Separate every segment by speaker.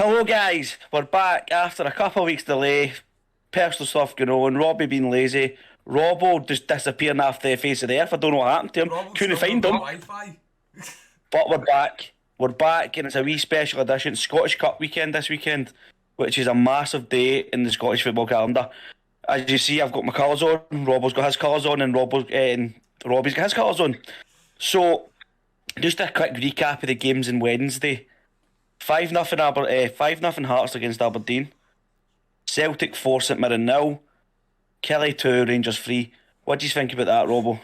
Speaker 1: Hello guys, we're back after a couple of weeks delay. Personal stuff going on. Robbie being lazy. Robbo just disappearing off the face of the earth. I don't know what happened to him.
Speaker 2: Rob
Speaker 1: Couldn't
Speaker 2: still
Speaker 1: find
Speaker 2: got
Speaker 1: him.
Speaker 2: Wi-Fi.
Speaker 1: But we're back. We're back, and it's a wee special edition. Scottish Cup weekend this weekend, which is a massive day in the Scottish football calendar. As you see, I've got my colours on. Robbo's got his colours on, and Robbie's got his colours on. So, just a quick recap of the games on Wednesday. 5-0 Hearts against Aberdeen. Celtic 4 St Mirren 0. Kelly 2 Rangers 3. What do you think about that, Robbo?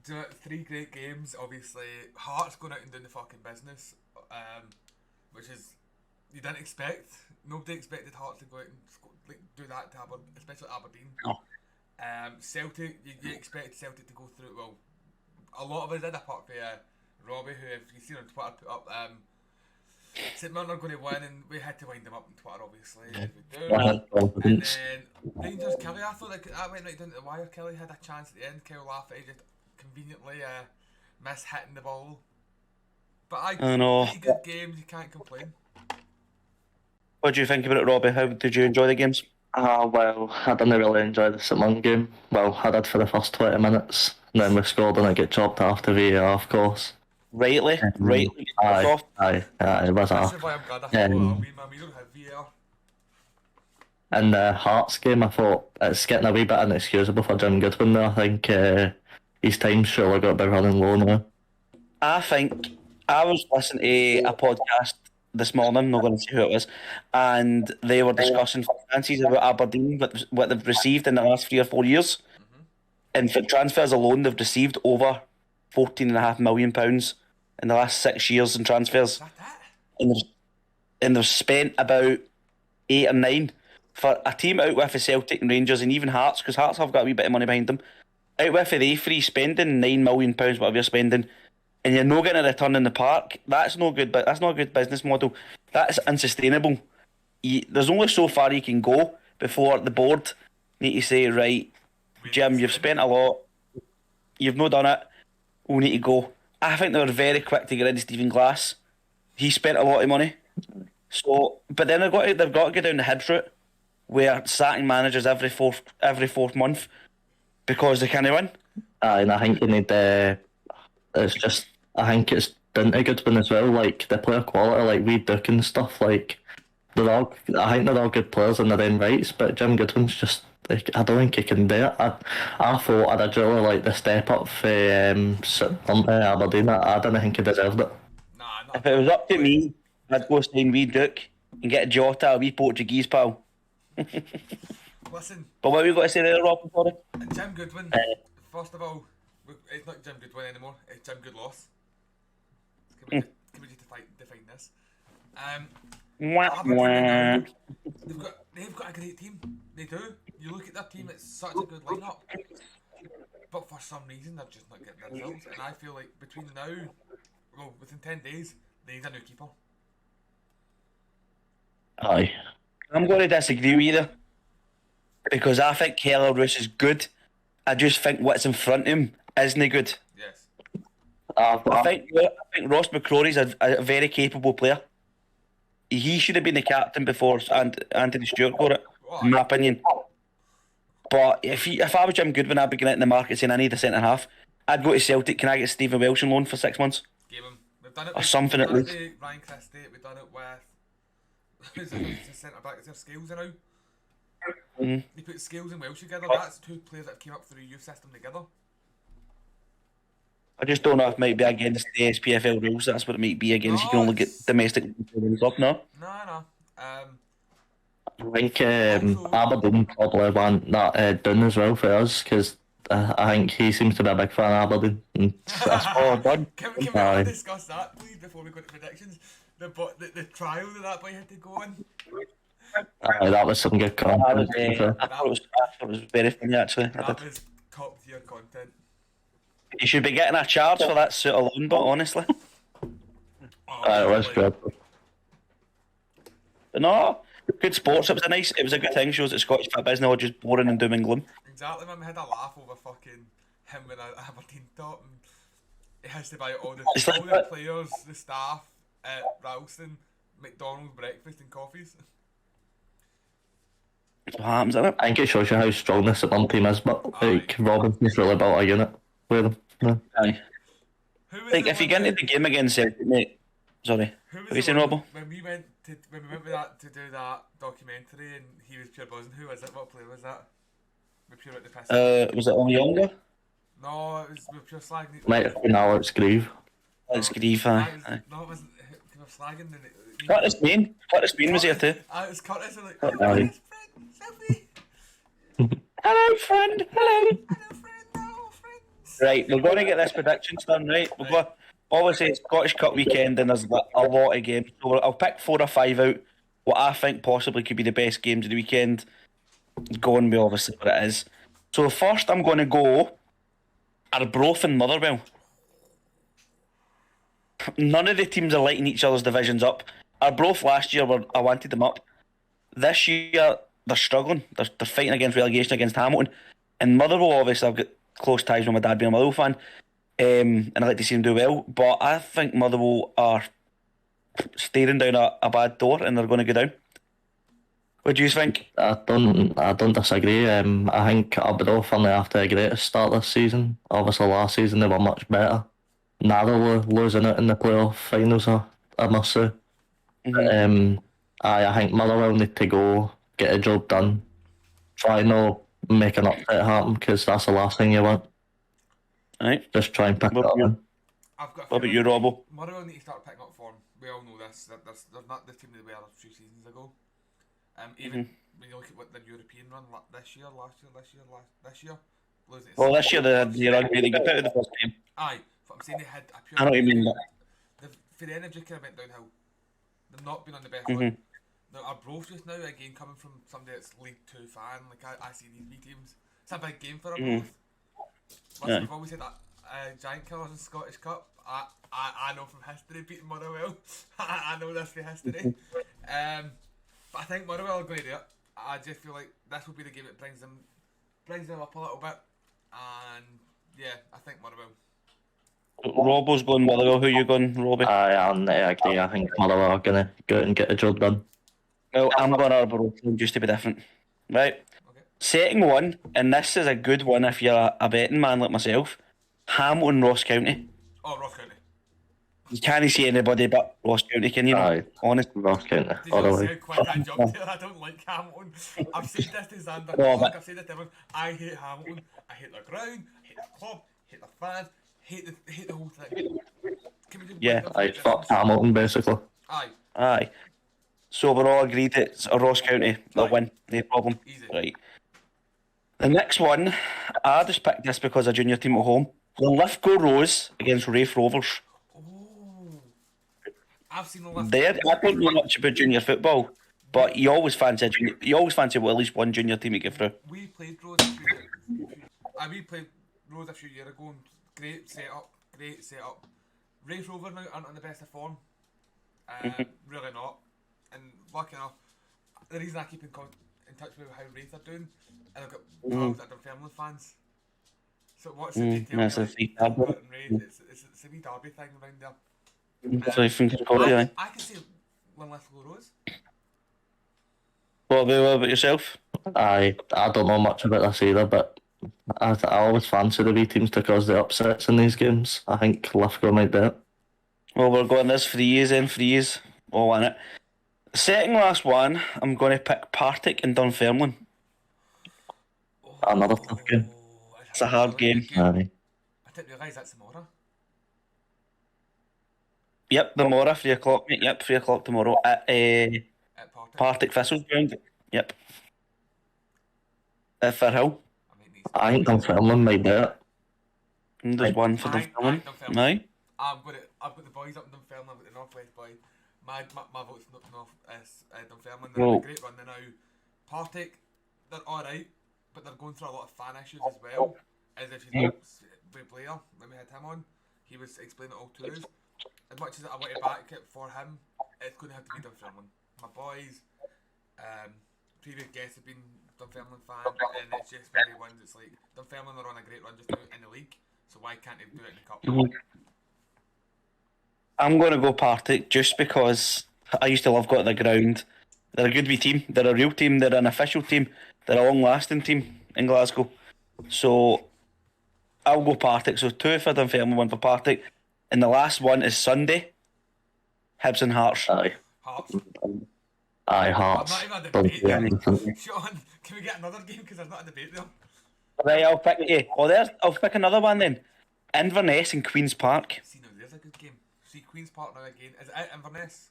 Speaker 2: Three great games. Obviously, Hearts going out and doing the fucking business, which is you didn't expect. Nobody expected Hearts to go out and do that to Aberdeen, especially Aberdeen.
Speaker 1: No.
Speaker 2: Celtic, you expected Celtic to go through. Well, a lot of us did, apart from Robbie, who, if you see on Twitter, put up St Mirren are going to win, and we had to wind them up on Twitter, obviously, as we do. And then Rangers, Kelly, I thought that went right down to the wire. Kelly had a chance at the end. Kelly Lafferty just conveniently missed hitting the ball. But
Speaker 1: I know.
Speaker 2: pretty good games, you can't complain.
Speaker 1: What do you think about it, Robbie? How did you enjoy the games?
Speaker 3: Well, I didn't really enjoy the St Mirren game. Well, I did for the first 20 minutes, and then we scored and it got chopped after VAR, of course.
Speaker 1: Rightly.
Speaker 3: Aye, it was
Speaker 2: This
Speaker 3: off.
Speaker 2: is why I'm glad I thought, we don't have VAR.
Speaker 3: In the Hearts game, I thought it's getting a wee bit inexcusable for Jim Goodwin there. I think his time's surely got to be running low now.
Speaker 1: I think I was listening to a podcast this morning, I'm not going to say who it was, and they were discussing finances about Aberdeen, what they've received in the last 3 or 4 years. And for transfers alone, they've received over £14.5 million in the last 6 years in transfers.
Speaker 2: Is that
Speaker 1: And they've spent about 8 or 9 for a team out with the Celtic and Rangers and even Hearts, because Hearts have got a wee bit of money behind them. Out with the free spending £9 million, whatever you're spending, and you're not getting a return in the park. That's no good. But that's not a good business model. That's unsustainable. There's only so far you can go before the board need to say, right, Jim, you've spent a lot. You've not done it. We need to go. I think they were very quick to get rid of Stephen Glass. He spent a lot of money. So, but then they've got to go down the Hibs route, where sacking managers every fourth month because they can't win.
Speaker 3: And I think you need I think it's down to Goodwin as well. Like the player quality, like Reid Duke and stuff. Like I think they're all good players in their own rights, but Jim Goodwin's just. Like, I don't think he can do it. I thought I'd really like the step up for Aberdeen. I didn't think he deserved it.
Speaker 2: Nah,
Speaker 1: If it was up to me, I'd go sign Reid Duke and get Jota, a wee Portuguese pal.
Speaker 2: Listen,
Speaker 1: But what have we got to say there, Rob? Sorry.
Speaker 2: Jim Goodwin, first of all, it's not Jim Goodwin anymore, it's Jim Goodloss. Can we just define this? Aberdeen, they've got a great team. They do. You look at their team, it's such a good lineup. But for some reason, they're just not getting the results. And I feel like between now, within 10 days, they need a new keeper.
Speaker 3: Aye.
Speaker 1: I'm going to disagree with you there, because I think Keller Roos is good. I just think what's in front of him isn't good.
Speaker 2: Yes.
Speaker 1: I think Ross McCrory's a very capable player. He should have been the captain before Anthony Stewart got it, in my opinion. But if I was Jim Goodwin, I'd be going out in the market saying I need a centre half. I'd go to Celtic. Can I get Stephen Welsh on loan for 6 months?
Speaker 2: Give him. We've done it
Speaker 1: Or
Speaker 2: with,
Speaker 1: something
Speaker 2: we've
Speaker 1: at
Speaker 2: done it
Speaker 1: least.
Speaker 2: with Ryan Christie, we've done it with who's the centre back? Is there Scales now? They put Scales and Welsh together. That's two players that came up through the youth system together.
Speaker 1: I just don't know if it might be against the SPFL rules. That's what it might be against. You can only get domestic rules up now.
Speaker 2: No.
Speaker 3: I think Aberdeen probably want that done as well for us, because I think he seems to be a big fan of Aberdeen. And that's all done.
Speaker 2: Can we all discuss that, please, before we go to predictions? The trial that boy had to go on.
Speaker 3: That was some good content.
Speaker 1: I thought it was very funny, actually.
Speaker 2: That was top tier content.
Speaker 1: You should be getting a charge for that suit alone, but honestly.
Speaker 3: It was good.
Speaker 1: But no, good sports. It was a good thing. Shows that Scottish football isn't all just boring and doom and gloom.
Speaker 2: Exactly, man. We had a laugh over fucking him with an Aberdeen top, and it has to buy all the players, the staff at Ralston McDonald's breakfast and coffees.
Speaker 1: That's what happens, isn't it?
Speaker 3: I think it shows you how strong this one team is, but like
Speaker 2: Aye.
Speaker 3: Robinson's really built a unit with them. No.
Speaker 1: Aye.
Speaker 2: Who was
Speaker 1: Like,
Speaker 2: the
Speaker 1: if you
Speaker 2: one
Speaker 1: get into
Speaker 2: that-
Speaker 1: the game against Celtic, mate. Sorry.
Speaker 2: Who was
Speaker 1: Have you
Speaker 2: the
Speaker 1: seen
Speaker 2: one
Speaker 1: Robbo?
Speaker 2: when we went with that to do that documentary and he was pure buzzing? Who was it? What player was that? We pure at the piss.
Speaker 1: Was it on younger?
Speaker 2: No, it was we pure slagging.
Speaker 3: Might have been Alex Grieve.
Speaker 1: Alex Grieve,
Speaker 2: No,
Speaker 1: aye.
Speaker 2: it was,
Speaker 1: Aye.
Speaker 2: no, it wasn't. We were slagging and
Speaker 1: Curtis Bain. Curtis Bain was here too.
Speaker 2: It was Curtis and like,
Speaker 3: Aye.
Speaker 2: Curtis, friend, selfie.
Speaker 1: Hello, friend. Hello.
Speaker 2: Hello, friend, no, friends.
Speaker 1: Right, we're going to get this predictions done, right? We've got, obviously, it's Scottish Cup weekend and there's a lot of games. So I'll pick 4 or 5 out what I think possibly could be the best games of the weekend. Going with obviously what it is. So first I'm going to go Arbroath and Motherwell. None of the teams are lighting each other's divisions up. Arbroath last year, I wanted them up. This year, they're struggling. They're fighting against relegation against Hamilton. And Motherwell, obviously, I've got close ties with my dad being a Motherwell fan. And I like to see them do well. But I think Motherwell are staring down a bad door and they're going to go down. What do you think?
Speaker 3: I don't disagree. I think Arbroath only after a great start this season. Obviously last season they were much better. Narrowly losing it in the playoff finals, I must say. I think Motherwell need to go get a job done. Try not make an upset happen because that's the last thing you want.
Speaker 1: Right.
Speaker 3: Just try and pick it
Speaker 1: What
Speaker 3: up.
Speaker 1: about you?
Speaker 2: I've got.
Speaker 1: What about you, Robbo?
Speaker 2: Motherwell need to start picking up form. We all know this. They're not the team they were a few seasons ago. Even when you look at what the European run this year, losing.
Speaker 1: Well, this year they run really good out of the first game.
Speaker 2: Aye, but I'm saying they had a pure.
Speaker 1: I know what you mean.
Speaker 2: For the energy kind of went downhill. They've not been on the best run. Now Arbroath just now again coming from somebody that's League 2 fan. Like I see these wee teams. It's a big game for Arbroath. Listen, we've always said that giant killers in Scottish Cup. I know from history beating Motherwell. I know this from history. But I think Motherwell are going to do it. I just feel like this will be the game that brings them up a little bit. And yeah, I think Motherwell.
Speaker 1: Robbo's going Motherwell. Who you going, Robbie?
Speaker 3: I agree. I think Motherwell are going to go out and get the job done.
Speaker 1: Well, I'm going Arbroath just to be different. Right.
Speaker 2: Okay.
Speaker 1: Second one, and this is a good one if you're a betting man like myself. Hamilton, Ross County.
Speaker 2: Oh, Ross County.
Speaker 1: You can't see anybody but Ross County, can you?
Speaker 3: Aye.
Speaker 1: Honest.
Speaker 3: Ross County,
Speaker 2: Did
Speaker 3: all the
Speaker 2: you see
Speaker 3: way.
Speaker 2: how quick I jumped there? I don't like Hamilton. I've said this to Xander.
Speaker 1: No, but-
Speaker 2: I've said this to everyone. I hate Hamilton. I hate the ground. I hate the club. I hate the fans. I hate the whole thing. Can we just
Speaker 1: Yeah,
Speaker 2: win them
Speaker 3: Aye,
Speaker 2: for
Speaker 3: fuck
Speaker 2: difference?
Speaker 3: Hamilton basically.
Speaker 2: Aye.
Speaker 1: Aye. So we're all agreed it's a Ross County. They'll
Speaker 2: Aye.
Speaker 1: win. No problem.
Speaker 2: Easy.
Speaker 1: Right. The next one, I just picked this because a junior team at home. Lithgow Rose against Rafe Rovers.
Speaker 2: Oh. I've seen the left.
Speaker 1: I don't know much about junior football, but you always fancy well, at least one junior team to get through.
Speaker 2: We played Rose a few years. We played Rose a few years ago and great setup. Race Rover now aren't on the best of form. Really not. And lucky enough, the reason I keep in touch with how Wraith are doing, and I've got pals that are Dunfermline fans. So what's the detail?
Speaker 1: That's a
Speaker 2: like,
Speaker 1: free tab.
Speaker 2: Gilbert and Wraith, it's a wee derby thing around there.
Speaker 1: So you think it's got it, aye.
Speaker 2: I can say Linlithgow Rose.
Speaker 1: What about yourself?
Speaker 3: I don't know much about this either, but I always fancy the wee teams to cause the upsets in these games. I think Lithgow might do it.
Speaker 1: Well, we're going this 3 years in, 3 years. All in it. Second last one, I'm going to pick Partick and Dunfermline.
Speaker 3: Another tough game.
Speaker 1: It's a hard game.
Speaker 3: Aye.
Speaker 2: I didn't realise that's tomorrow.
Speaker 1: Yep, tomorrow, 3 o'clock, mate. Yep, 3 o'clock tomorrow at
Speaker 2: At Partick.
Speaker 1: Partick Thistles ground. Yep. At Firhill.
Speaker 2: I mean,
Speaker 3: I think Dunfermline might do it.
Speaker 1: And there's one for
Speaker 2: Aye,
Speaker 1: Dunfermline.
Speaker 2: Dunfermline.
Speaker 1: Aye.
Speaker 2: I've got the boys up in Dunfermline. I've got the Northwest boy. My vote's North Dunfermline. They're on a great run now. Partick, they're alright, but they're going through a lot of fan issues as well. As if you look with Blair, when we had him on, he was explaining it all to us. As much as I want to back it for him, it's going to have to be Dunfermline. My boys, previous guests have been Dunfermline fans, and it's just one of the ones that's like, Dunfermline are on a great run just now in the league, so why can't they do it in the cup?
Speaker 1: I'm going to go Partick just because I used to love going to the ground. They're a good wee team. They're a real team. They're an official team. They're a long-lasting team in Glasgow. So I'll go Partick. So 2 for Dunfermline, 1 for Partick. And the last one is Sunday. Hibs and Hearts.
Speaker 3: Aye.
Speaker 2: Hearts.
Speaker 3: Aye,
Speaker 2: I'm
Speaker 3: Hearts.
Speaker 2: not even a
Speaker 3: Don't
Speaker 2: debate
Speaker 3: do
Speaker 2: there.
Speaker 3: anything.
Speaker 2: Sean, can we get another game because there's not a debate there?
Speaker 1: Right, I'll pick you. I'll pick another one then. Inverness and Queen's Park.
Speaker 2: See, now there's a good game. See, Queen's Park now again. Is it at Inverness?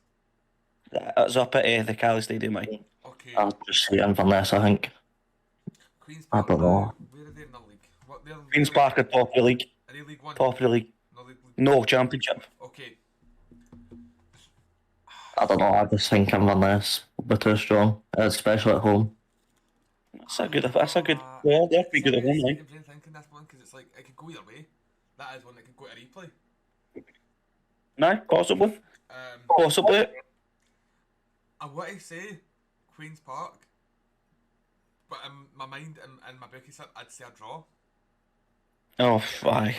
Speaker 1: That's up at the Cali Stadium, mate.
Speaker 2: Okay.
Speaker 3: I'll just say Inverness, I think.
Speaker 2: Queen's
Speaker 3: I
Speaker 2: Park.
Speaker 3: don't know.
Speaker 2: Where are they in the league? What? They're
Speaker 1: Queen's Park are top of the league.
Speaker 2: Are they League One?
Speaker 1: Top of the league.
Speaker 2: No, League.
Speaker 1: No, Championship.
Speaker 2: Okay.
Speaker 3: I don't know, I just think Inverness will be too strong, especially at home.
Speaker 1: That's a good. Well, they're pretty good at home, like.
Speaker 2: I'm thinking this one because it's like it could go either way. That is one that could go to replay.
Speaker 1: No, possibly. Possibly.
Speaker 2: I want to say Queen's Park, but in my mind and my bookie set, I'd say a draw.
Speaker 1: Oh, aye.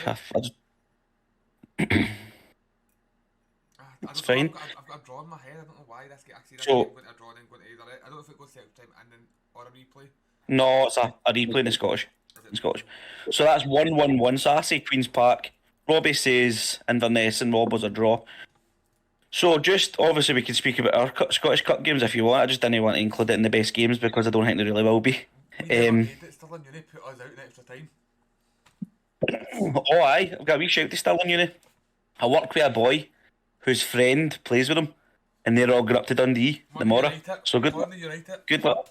Speaker 2: It's
Speaker 1: fine.
Speaker 2: I've got a draw in my head. I don't know why this game. Actually,
Speaker 1: So-
Speaker 2: going to a draw and then going to either. I don't know if it goes to time and then or a replay.
Speaker 1: No, it's a replay in the Scottish.
Speaker 2: Is it?
Speaker 1: In Scottish. So that's 1-1-1. So I say Queen's Park. Robbie says Inverness and Rob was a draw. So just obviously we can speak about our Scottish Cup games if you want. I just didn't want to include it in the best games because I don't think they really will be.
Speaker 2: We never made it. Stirling Uni put us out in extra time.
Speaker 1: Oh aye, I've got a wee shout to Stirling Uni. I work with a boy whose friend plays with him, and they're all going up to Dundee tomorrow. So good luck. Good luck.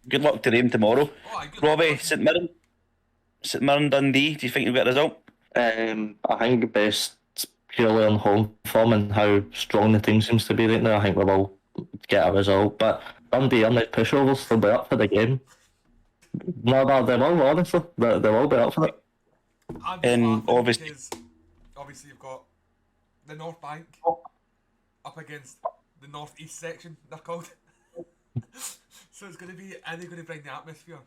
Speaker 1: Good luck to them tomorrow.
Speaker 2: Oh, aye, good
Speaker 1: Robbie,
Speaker 2: luck.
Speaker 1: St Mirren, Dundee. Do you think you'll get a result?
Speaker 3: I think best purely on home form and how strong the team seems to be right now. I think we will get a result, but Dundee and the pushovers will be up for the game. No, they will, honestly. They will be up for it.
Speaker 2: I'm
Speaker 1: And
Speaker 2: laughing
Speaker 1: obviously-
Speaker 2: because obviously you've got the North Bank up against the North East section. They're called. So it's going to be, are they going to bring the atmosphere?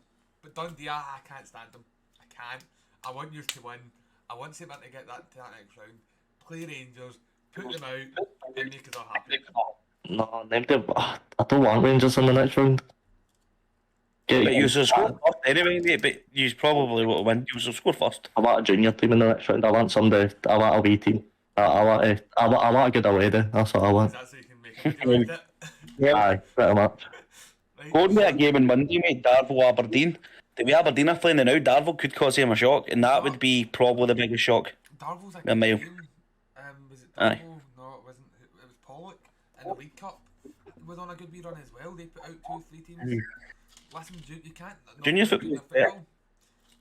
Speaker 2: But Dundee, I can't stand them. I can't. I want you to win. I want St Mirren to get to that next round. Play Rangers, put them out, and make us all happy.
Speaker 3: No, I don't want Rangers in the next round.
Speaker 1: But you will score first anyway, mate. But you probably will win. You will score first.
Speaker 3: I want a junior team in the next round. I want somebody. I want a wee team. I want a good away day. That's what I want.
Speaker 2: Is that so you can make a video with it?
Speaker 3: Aye, pretty much.
Speaker 2: Right.
Speaker 1: Going with a game on Monday, mate. Darvel Aberdeen. The way Aberdeen are playing now, Darvel could cause him a shock, and that would be probably the biggest shock.
Speaker 2: Darvel's a
Speaker 1: A
Speaker 2: good
Speaker 1: mile.
Speaker 2: game. Was it Darvel?
Speaker 1: Aye.
Speaker 2: No, it wasn't. It was Pollock in the League Cup. Was on a good wee run as well. They put out 2-3 teams. Listen, you can't. not
Speaker 1: Junior
Speaker 2: put
Speaker 1: football,
Speaker 2: football.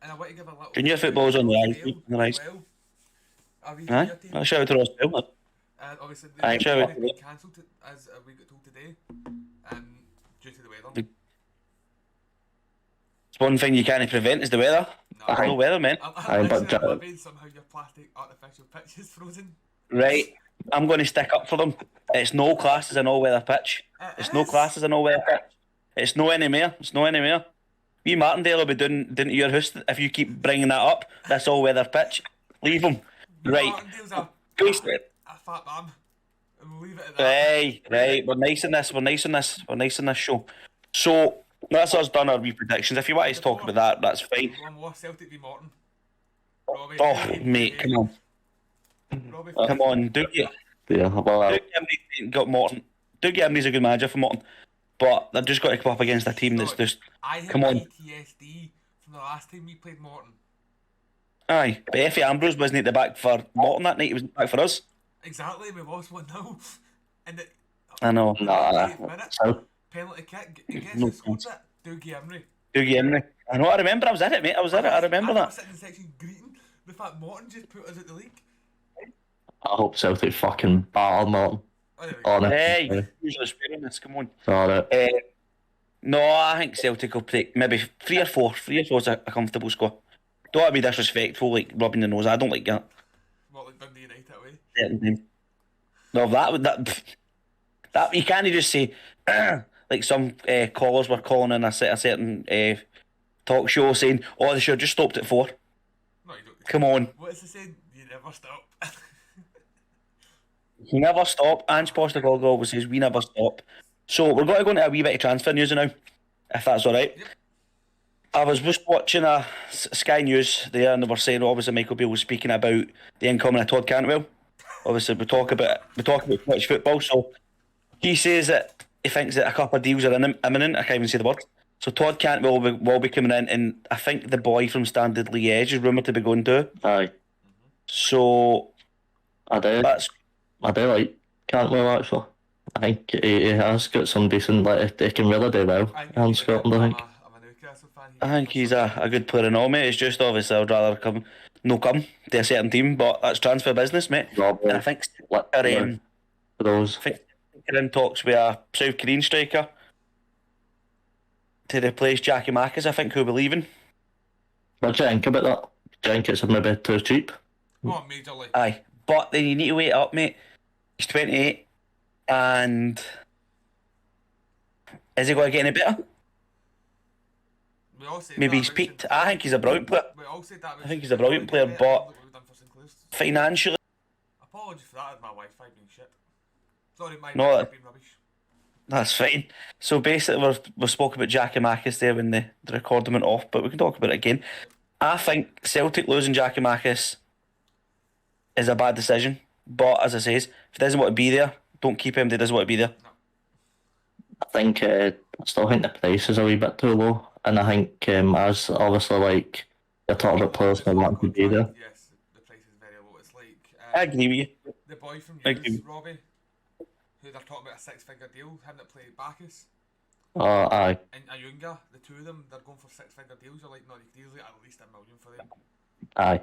Speaker 2: And I want to give a little.
Speaker 1: Junior
Speaker 2: shout out
Speaker 1: football's on the
Speaker 2: to
Speaker 1: rise,
Speaker 2: Ross
Speaker 1: on the rise.
Speaker 2: as well. Our wee
Speaker 1: Aye,
Speaker 2: junior team.
Speaker 1: I'll shout out to Ross Bell.
Speaker 2: Obviously,
Speaker 1: Aye,
Speaker 2: the
Speaker 1: shout out
Speaker 2: game
Speaker 1: to
Speaker 2: has been cancelled as we got told today, due to the weather.
Speaker 1: It's one thing you can't prevent is the weather.
Speaker 2: No,
Speaker 1: No weather, man.
Speaker 3: Aye, but
Speaker 2: Listen,
Speaker 3: Jack-
Speaker 2: Robbie, somehow your plastic artificial pitch is frozen.
Speaker 1: Right, I'm going to stick up for them. It's no class as an all-weather pitch. It's no class as an all-weather pitch. It's no anymore. It's no anymore. We Martindale will be doing to your house if you keep bringing that up. This all-weather pitch. Leave them. Right.
Speaker 2: Martindale's a fat man. And we'll leave it at that.
Speaker 1: Right. We're nice in this. We're nice in this show. So that's us done our wee predictions. If you want us to talk about that, that's fine.
Speaker 2: One more Celtic v Morton. Robbie,
Speaker 1: Oh, mate, come on.
Speaker 2: Robbie,
Speaker 1: Come on. Do get
Speaker 3: Yeah, well,
Speaker 1: Doug Emery's got Morton. Doug Emery's a good manager for Morton. But they've just got to come up against a team that's just...
Speaker 2: I had
Speaker 1: Come on.
Speaker 2: PTSD from the last time we played Morton.
Speaker 1: Aye. But Effie Ambrose wasn't at the back for Morton that night. He was back for us.
Speaker 2: Exactly, we lost 1-0. And it,
Speaker 1: I know.
Speaker 3: nah.
Speaker 2: 8 minutes,
Speaker 3: So,
Speaker 2: penalty kick. Guess
Speaker 1: No
Speaker 2: who scored it? Doug Emery.
Speaker 1: Doug Emery. I know. I remember. I was in it, mate. I was in it. I remember
Speaker 2: I
Speaker 1: that.
Speaker 2: was sitting in the section greeting the fact Morton just put us out the league.
Speaker 3: I hope Celtic fucking battle Morton.
Speaker 2: Oh, there we go.
Speaker 3: Honestly.
Speaker 1: Hey, usually swearing this. Come on.
Speaker 3: Sorry.
Speaker 1: No, I think Celtic will take maybe 3 or 4. 3 or 4 is a comfortable score. Don't want to be disrespectful, like rubbing the nose. I don't like that.
Speaker 2: What, like Dundee United away?
Speaker 1: Certain team. No, that you can't just say like some callers were calling in a certain talk show saying, "Oh, they should have just stopped at 4."
Speaker 2: No, you don't.
Speaker 1: Come on.
Speaker 2: What is it saying? You never stop.
Speaker 1: He never stop. Ange Postecoglou always says we never stop. So we're going to go into a wee bit of transfer news now, if that's all right.
Speaker 2: Yep.
Speaker 1: I was just watching a Sky News there, and they were saying obviously Michael Beale was speaking about the incoming of Todd Cantwell. Obviously, we talk about Scottish football. So he says that he thinks that a couple of deals are imminent. I can't even say the word. So Todd Cantwell will be coming in, and I think the boy from Standard Liège is rumoured to be going too.
Speaker 3: Aye.
Speaker 1: So
Speaker 3: I do like Cantwell actually. I think he has got some decent, like, he can really do well in Scotland, I think.
Speaker 2: I'm a Newcastle fan.
Speaker 1: I think he's a good player and all, mate. It's just obviously I'd rather come to a certain team, but that's transfer business, mate.
Speaker 3: Robbie,
Speaker 1: And I think
Speaker 3: for those.
Speaker 1: I think they're in talks with a South Korean striker to replace Jackie Marcus, I think, who'll be leaving.
Speaker 3: What do you think about that? Do you think it's maybe too cheap?
Speaker 2: Oh, majorly.
Speaker 1: Aye. But then you need to wait up, mate. He's 28, and is he going to get any better?
Speaker 2: We all said
Speaker 1: Maybe
Speaker 2: that
Speaker 1: he's
Speaker 2: about
Speaker 1: peaked. I think he's a brilliant player.
Speaker 2: We all said that.
Speaker 1: I think he's a brilliant player, but
Speaker 2: Look what we've done for Sinclair's.
Speaker 1: financially,
Speaker 2: Apologies for that, my Wi-Fi being shit. Sorry, my
Speaker 1: No,
Speaker 2: Wi-Fi being rubbish.
Speaker 1: that's fine. So basically, we spoke about Jackie Marcus there when the recording went off, but we can talk about it again. I think Celtic losing Jackie Marcus is a bad decision. But as I says, if he doesn't want to be there, don't keep him. He doesn't want to be there.
Speaker 3: I think I still think the price is a wee bit too low, and I think as obviously like you're talking about players that want to be there.
Speaker 2: Yes, the price is very low. It's like
Speaker 1: I agree with you.
Speaker 2: the boy from
Speaker 1: I agree.
Speaker 2: Hughes, Robbie, who they're talking about a six-figure deal, him that played Bacchus,
Speaker 3: Aye.
Speaker 2: and Ayunga, the two of them, they're going for six-figure deals. You're like, no, you could easily get at least $1 million for them.
Speaker 3: Aye.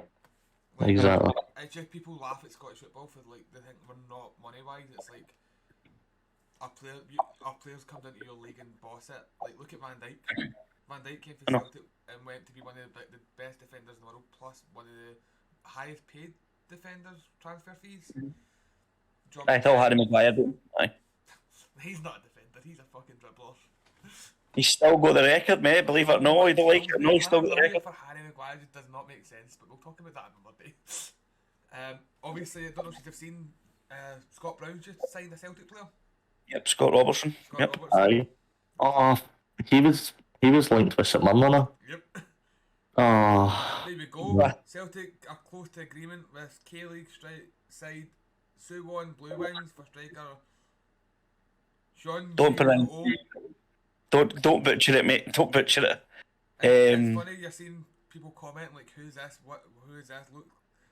Speaker 2: Like,
Speaker 3: Exactly.
Speaker 2: It's just people laugh at Scottish football for like they think we're not money-wise. It's like our players come into your league and boss it. Like look at Van Dijk. Van Dijk came for Celtic and went to be one of the best defenders in the world, plus one of the highest paid defenders transfer fees.
Speaker 1: I thought Harry Maguire. Aye.
Speaker 2: He's not a defender. He's a fucking dribbler.
Speaker 1: He's still got the record, mate. Believe it or not, you don't like it. No, he's still got the record.
Speaker 2: For Harry Maguire just does not make sense, but we'll talk about that on Monday. Obviously, I don't know if you've seen Scott Brown just signed a Celtic player.
Speaker 1: Yep, Scott Robertson. Yep.
Speaker 3: Aye. Oh, he was linked with St Mirren, no?
Speaker 2: Yep.
Speaker 3: Oh.
Speaker 2: There we go. Celtic are close to agreement with K-League side Suwon Blue Wings for striker Sean.
Speaker 1: Don't butcher it, mate. Don't butcher it.
Speaker 2: It's funny you're seeing people comment like, "Who's this? Who is this?" Look,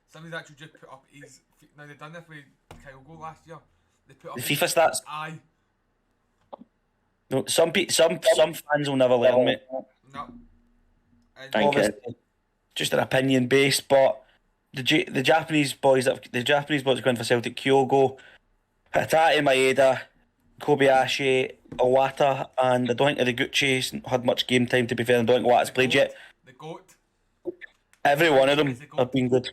Speaker 2: somebody's actually just put up his. Now they done this with Kyogo last year. They put up
Speaker 1: The FIFA stats.
Speaker 2: Aye.
Speaker 1: No, some fans will never learn, mate.
Speaker 2: No.
Speaker 1: Obviously, just an opinion based, but the Japanese boys going for Celtic: Kyogo, Hatate, Maeda, Kobayashi, Iwata, and I don't think Ideguchi's had much game time, to be fair. I don't think Iwata's played yet.
Speaker 2: The GOAT.
Speaker 1: Every one of them have been good.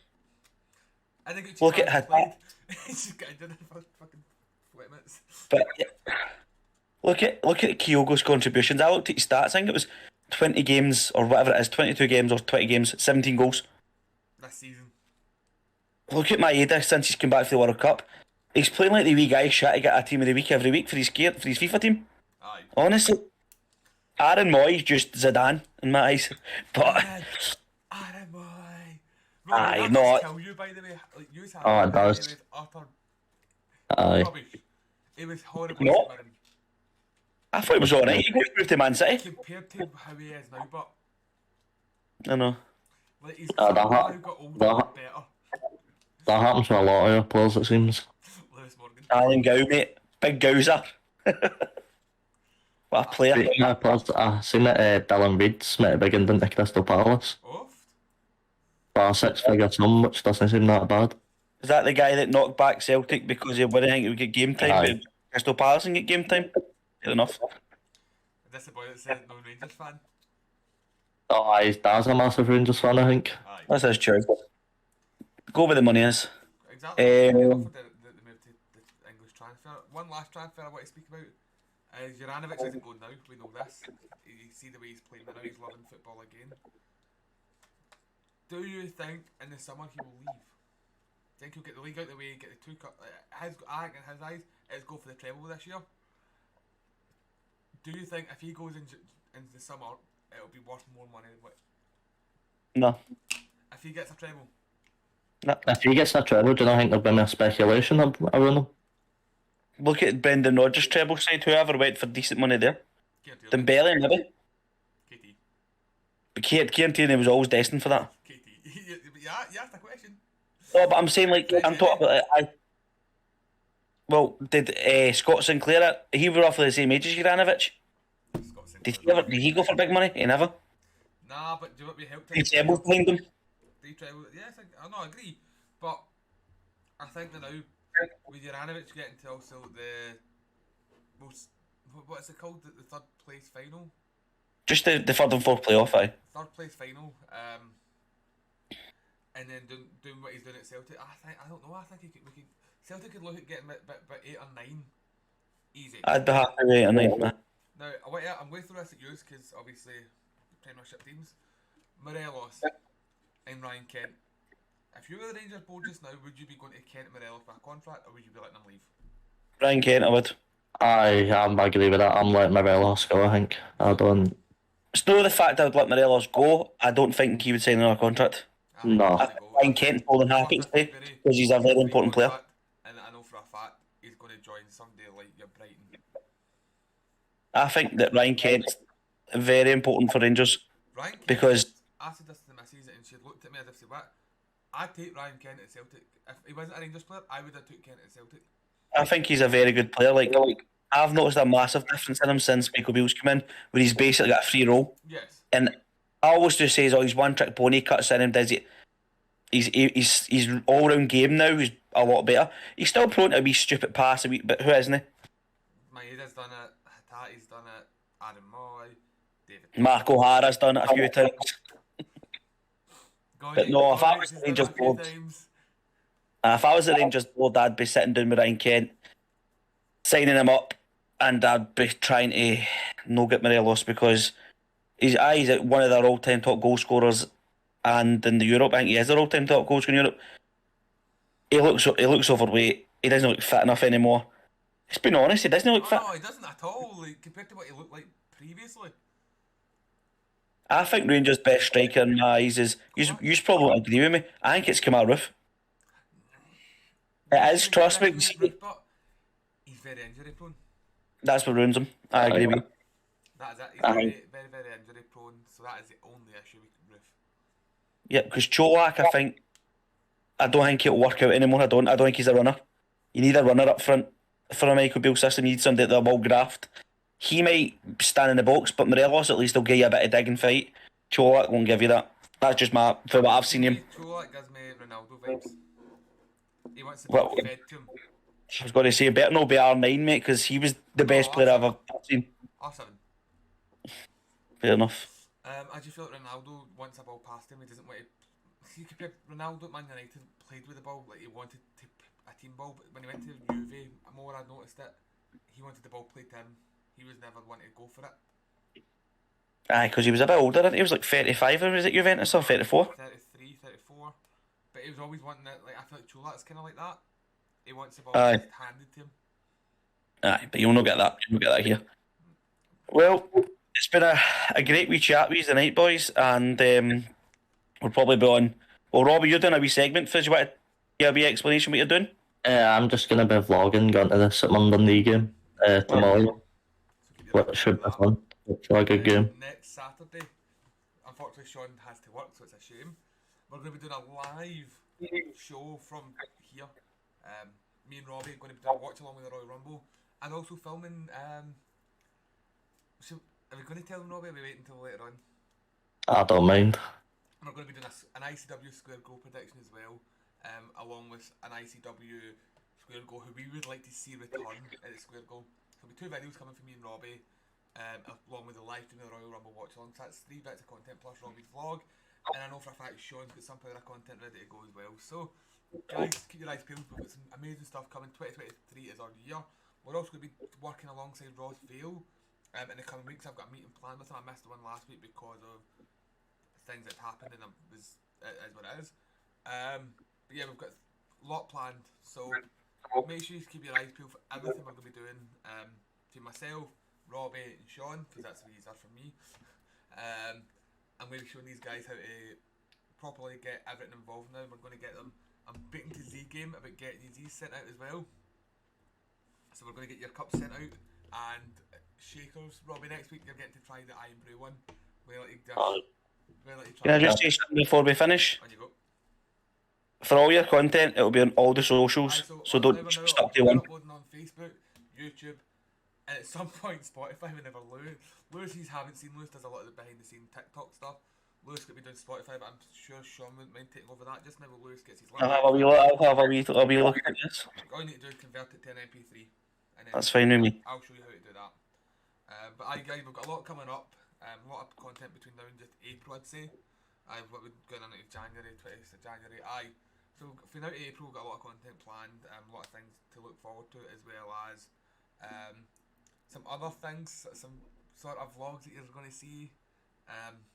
Speaker 1: Look at Hatate.
Speaker 2: He's just getting done for fucking 20 minutes.
Speaker 1: But look at Kyogo's contributions. I looked at his stats. I think it was 20 games or whatever it is, 22 games or 20 games, 17 goals.
Speaker 2: This season.
Speaker 1: Look at Maeda since he's come back for the World Cup. He's playing like the wee guy shit to get a team of the week every week for his FIFA team.
Speaker 2: Aye.
Speaker 1: Honestly, Aaron Moy's just Zidane in my eyes. But
Speaker 2: Aaron Moy.
Speaker 1: Aye, not.
Speaker 2: Tell you, by the way, like, you have
Speaker 3: Oh, it does.
Speaker 2: It was utter
Speaker 3: Aye.
Speaker 2: rubbish. It was horrible.
Speaker 1: No. I thought it was alright. He moved to Man City.
Speaker 2: Compared to how he is now, but
Speaker 1: I know.
Speaker 2: like he's
Speaker 3: that
Speaker 2: now
Speaker 3: ha-
Speaker 2: got older
Speaker 3: that-
Speaker 2: and better.
Speaker 3: That happens to a lot of your players, it seems.
Speaker 2: Lewis Morgan.
Speaker 1: Alan Gow, mate. Big Gowser. What a player.
Speaker 3: Speaking of players, I seen that Dylan Reid's met a big end into Crystal Palace.
Speaker 2: Oft.
Speaker 3: For a six-figure sum, which doesn't seem that bad.
Speaker 1: Is that the guy that knocked back Celtic because he wouldn't think he would get game time?
Speaker 3: Aye.
Speaker 1: But Crystal Palace and get game time? Fair enough.
Speaker 2: This is the boy that said no Rangers fan.
Speaker 3: Oh, his dad's a massive Rangers fan, I think.
Speaker 2: Aye.
Speaker 1: That's his choice. Go where the money is.
Speaker 2: Exactly. They offered the move to the English transfer. One last transfer I want to speak about is Juranovic isn't going now. We know this. You see the way he's playing now. He's loving football again. Do you think in the summer he will leave? think he'll get the league out of the way, get the 2 cup. I think in his eyes, is go for the treble this year. Do you think if he goes into the summer, it'll be worth more money than what?
Speaker 1: No.
Speaker 2: If he gets a treble?
Speaker 1: No.
Speaker 3: If he gets a treble, do you not think there'll be more speculation around him?
Speaker 1: Look at Brendan Rodgers' treble side. Whoever went for decent money there.
Speaker 2: Guaranteed.
Speaker 1: Dembele, maybe.
Speaker 2: KT.
Speaker 1: But Kieran Tierney was always destined for that.
Speaker 2: KT. Yeah, you asked a question.
Speaker 1: No, but I'm saying, like, I'm talking about well, did Scott Sinclair, he was roughly the same age as Juranovic? Did he go for big money? He never.
Speaker 2: Nah, but do you want me to help?
Speaker 1: He treble behind him.
Speaker 2: They treble. Yes, I agree. But I think that now with Juranovic getting to also the most, what's it called? The third place final.
Speaker 1: Just the third and fourth playoff, aye.
Speaker 2: Third place final. And then doing what he's doing at Celtic. I don't know. I think we could. Celtic could look at getting about 8 or 9 easy.
Speaker 1: I'd be happy with 8 or 9. Man.
Speaker 2: Now, I'm going through this at yours because obviously Premiership teams. Morelos and Ryan Kent. If you were the Rangers board just now, would you be going to Kent and Morelos for a contract, or would you be letting them leave?
Speaker 1: Ryan Kent, I would.
Speaker 3: I agree with that. I'm letting Morelos go, I think. I don't...
Speaker 1: It's not the fact I would let Morelos go. I don't think he would sign another contract.
Speaker 3: No.
Speaker 1: Ryan Kent's more than happy to stay because he's a very important player.
Speaker 2: And I know for a fact he's going to join someday like your Brighton.
Speaker 1: I think that Ryan Kent's very important for Rangers.
Speaker 2: Ryan Kent,
Speaker 1: because
Speaker 2: I said this to the missus and she looked at me as if she said, "What? I'd take Ryan Kent at Celtic. If he wasn't a Rangers player, I would have took Kent at Celtic."
Speaker 1: I think he's a very good player. Like I've noticed a massive difference in him since Michael Beale's come in, where he's basically got a free role.
Speaker 2: Yes.
Speaker 1: And I always just say, "Oh, he's one trick pony." Cuts in and does it. He's all round game now. He's a lot better. He's still prone to a wee stupid pass, but who isn't he?
Speaker 2: Maeda's done it. Hatati's done it. Adam Moy, David.
Speaker 1: Mark O'Hara's done it a few times. But no, if I was the Rangers board, I'd be sitting down with Ryan Kent, signing him up, and I'd be trying to no get Morelos because he's one of their all-time top goal scorers, and in the Europe, I think he is their all-time top goal scorer in Europe. He looks overweight. He doesn't look fit enough anymore. He's been honest. He doesn't look fit.
Speaker 2: No, he doesn't at all. Like, compared to what he looked like previously.
Speaker 1: I think Rangers' best striker in my eyes is. You probably won't agree with me. I think it's Kemar Roof. It is, trust me.
Speaker 2: But he's very injury prone.
Speaker 1: That's what ruins him. I agree with you.
Speaker 2: That is it. He's very, very, very injury prone. So that is the only issue with Roof.
Speaker 1: Yeah, because Cholak, I don't think he'll work out anymore. I don't think he's a runner. You need a runner up front for a Michael Beale system. You need somebody that will graft. He might stand in the box, but Morelos at least will give you a bit of dig and fight. Cholak won't give you that. That's just for what I've seen him.
Speaker 2: Cholak gives me Ronaldo vibes. He wants to be fed to him.
Speaker 1: I was going to say, better not be R9, mate, because he was the best player I've ever seen.
Speaker 2: R7.
Speaker 1: Fair enough.
Speaker 2: I just feel like Ronaldo wants a ball past him. He doesn't want to. See, compared Ronaldo at Man United played with the ball like he wanted to a team ball, but when he went to Juve, more I noticed it. He wanted the ball played to him. He was never wanting to go for it.
Speaker 1: Aye, because he was a bit older. He was like 35, or was it Juventus, or 34?
Speaker 2: 33, 34. But he was always wanting it. Like I feel like Cholak's kind of like that. He wants the ball
Speaker 1: just
Speaker 2: handed to him.
Speaker 1: Aye, but you'll not get that. You'll not get that here. Well, it's been a great wee chat with you tonight, boys, and we'll probably be on. Well, Robbie, you're doing a wee segment for us. You want to give a wee explanation what you're doing?
Speaker 3: I'm just going to be vlogging, going to this Monday game tomorrow, which should be fun. It's a good game.
Speaker 2: Next Saturday, unfortunately Sean has to work, so it's a shame. We're going to be doing a live show from here. Me and Robbie are going to be doing a watch along with the Royal Rumble, and also filming. So are we going to tell them, Robbie, or are we waiting until later on?
Speaker 3: I don't mind.
Speaker 2: And we're going to be doing an ICW Square Goal prediction as well, along with an ICW Square Goal who we would like to see return at the Square Goal. So there'll be 2 videos coming from me and Robbie, along with the live stream of the Royal Rumble watch along. So that's 3 bits of content plus Robbie's vlog, and I know for a fact Sean's got some power of content ready to go as well. So guys, keep your eyes peeled. We've got some amazing stuff coming. 2023 is our year. We're also going to be working alongside Ross Vale in the coming weeks. I've got a meeting planned with him. I missed the one last week because of things that happened, and it is what it is. But yeah, we've got lot planned. So make sure you keep your eyes peeled for everything we're going to be doing. To myself, Robbie, and Sean, because that's what these are for me. I'm going to be showing these guys how to properly get everything involved now. We're going to get them. I'm beating to Z game about getting these sent out as well. So we're going to get your cups sent out and shakers. Robbie, next week you're getting to try the Iron Brew one. We'll let you just,
Speaker 1: Can I just say something before we finish?
Speaker 2: On you go.
Speaker 1: For all your content, it'll be on all the socials, so don't just stuck to one.
Speaker 2: Uploading on Facebook, YouTube, and at some point Spotify whenever Lewis haven't seen. Lewis does a lot of the behind the scenes TikTok stuff. Lewis could be doing Spotify, but I'm sure Sean wouldn't mind taking over that. Just now Lewis gets his
Speaker 1: I'll have a wee look at this.
Speaker 2: All you need to do is convert it to an MP3. And then
Speaker 1: That's fine with me.
Speaker 2: I'll show you how to do that. But guys, we've got a lot coming up. A lot of content between now and just April, I'd say. What we're going on into January, 26th of January. So for now to April, we've got a lot of content planned, a lot of things to look forward to, as well as some other things, some sort of vlogs that you're going to see,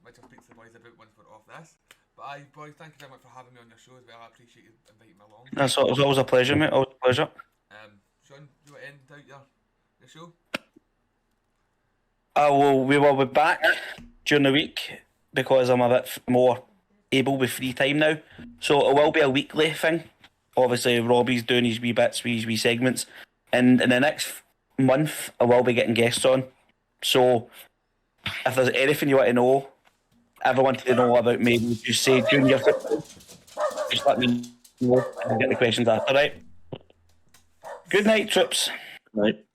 Speaker 2: which I'll speak to the boys about once we're off this. But boys, thank you very much for having me on your show as well. I appreciate you inviting me along.
Speaker 1: It's always a pleasure, mate. Always a pleasure.
Speaker 2: Sean, do you want to end out your show?
Speaker 1: We will be back during the week because I'm a bit more able with free time now. So it will be a weekly thing. Obviously, Robbie's doing his wee bits, wee segments. And in the next month, I will be getting guests on. So if there's anything you want to know, ever wanted to know about me, just say during your just let me know and get the questions asked. Alright? Good night, troops.
Speaker 3: Right.